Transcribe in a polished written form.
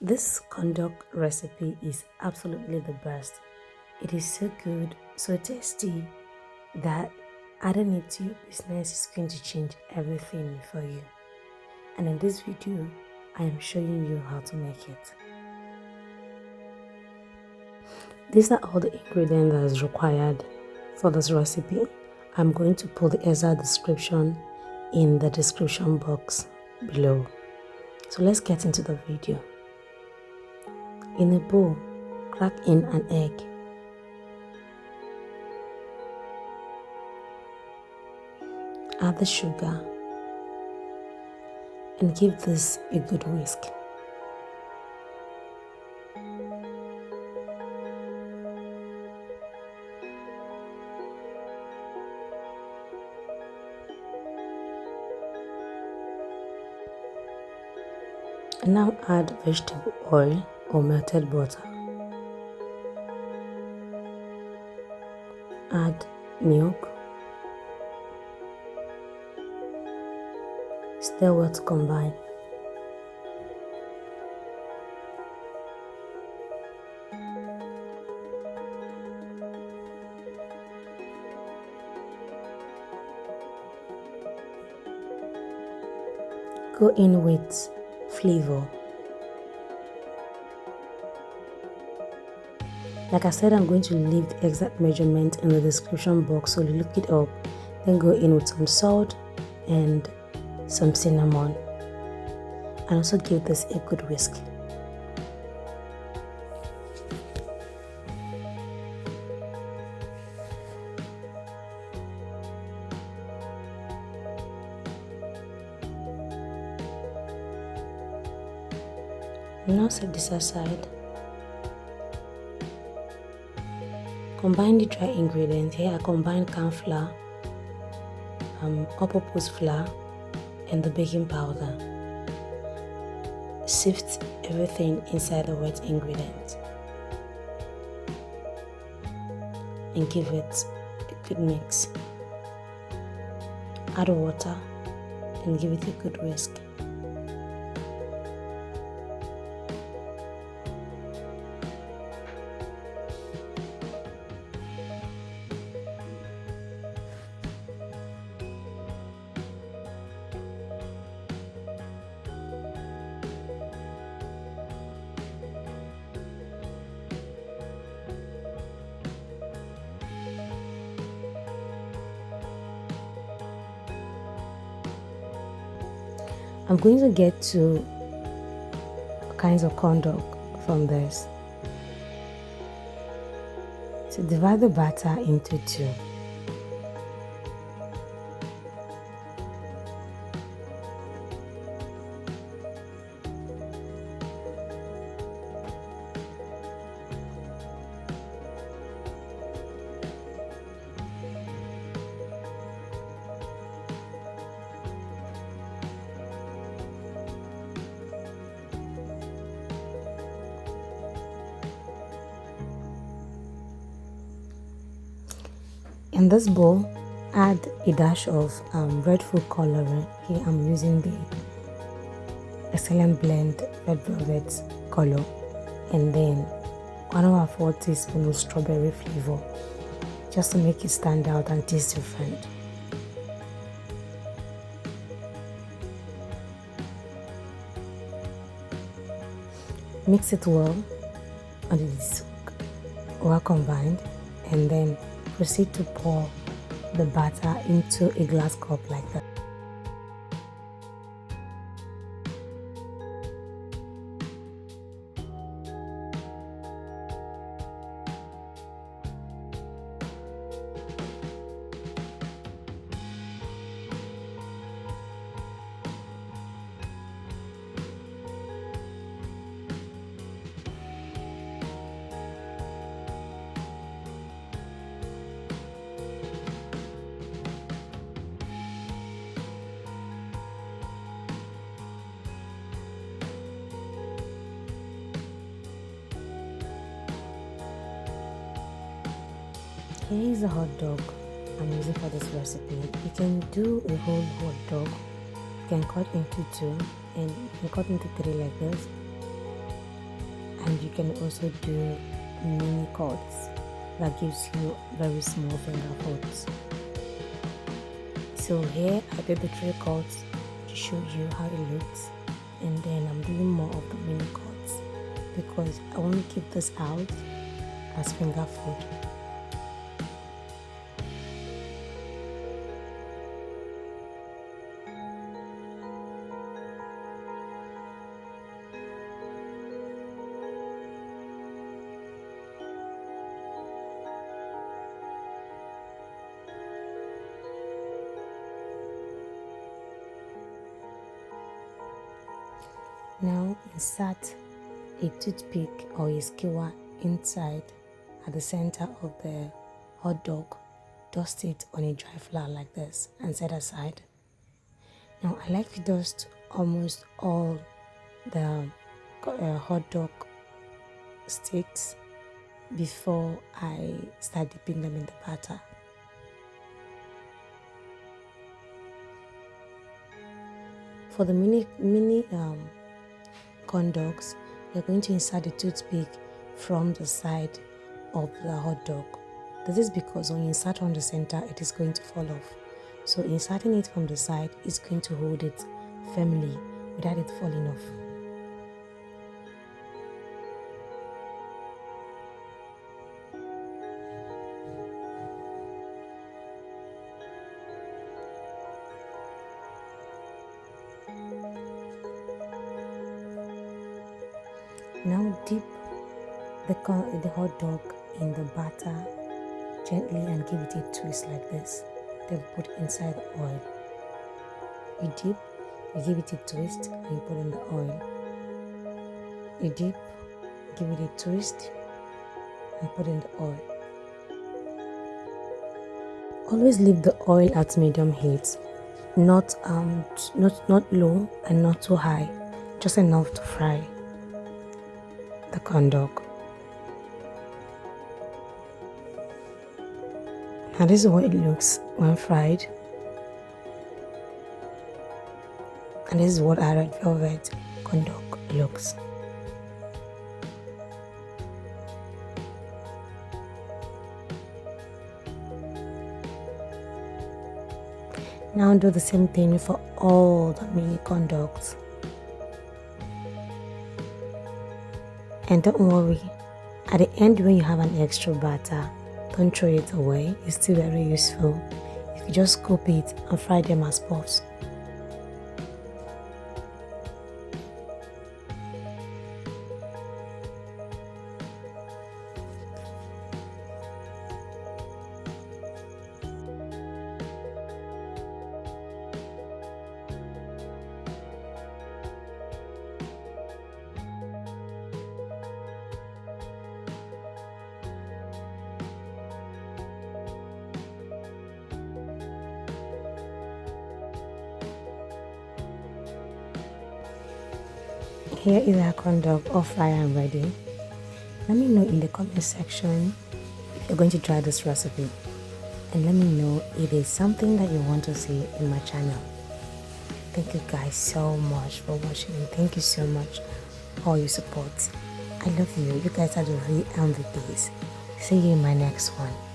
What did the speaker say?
This corn dog recipe is absolutely the best. It is so good, so tasty that adding it to your business is going to change everything for you. And in this video, I am showing you how to make it. These are all the ingredients that is required for this recipe. I'm going to put the exact description in the description box below. So let's get into the video. In a bowl, crack in an egg. Add the sugar and give this a good whisk. And now add vegetable oil or melted butter. Add milk. Stir well to combine. Go in with flavor. Like I said, I'm going to leave the exact measurement in the description box, so you look it up. Then go in with some salt and some cinnamon, and also give this a good whisk. Now set this aside. Combine the dry ingredients. Here I combine corn flour, all-purpose flour, and the baking powder. Sift everything inside the wet ingredients and give it a good mix. Add water and give it a good whisk. I'm going to get two kinds of corn dog from this. So divide the batter into two. In this bowl, add a dash of red food coloring. Here I'm using the Excellent Blend Red Velvet color, and then 1/4 teaspoon of strawberry flavor, just to make it stand out and taste different. Mix it well until it's well combined, and then proceed to pour the batter into a glass cup like that. Here is a hot dog I'm using for this recipe. You can do a whole hot dog. You can cut into two and you can cut into three like this. and you can also do mini cuts that gives you very small finger foods. So here I did the 3 cuts to show you how it looks, and then I'm doing more of the mini cuts because I want to keep this out as finger food. Now insert a toothpick or a skewer inside at the center of the hot dog. Dust it on a dry flour like this and set aside. Now I like to dust almost all the hot dog sticks before I start dipping them in the batter. For the mini corn dogs, you're going to insert the toothpick from the side of the hot dog. This is because when you insert on the center, it is going to fall off. So inserting it from the side is going to hold it firmly without it falling off. Now dip the hot dog in the batter gently and give it a twist like this. Then put inside the oil. You dip, you give it a twist, and you put in the oil. You dip, give it a twist, and put in the oil. Always leave the oil at medium heat, not low and not too high, just enough to fry the corn dog. Now this is what it looks when fried, and this is what our red velvet corn dog looks. Now do the same thing for all the mini corn dogs. And don't worry, at the end when you have an extra batter, don't throw it away, it's still very useful. You can just scoop it and fry them as puffs. Here is our corn dog all fried and ready. Let me know in the comment section if you're going to try this recipe, and let me know if there's something that you want to see in my channel. Thank you guys so much for watching, and thank you so much for all your support. I love you. You guys are the real MVPs. See you in my next one.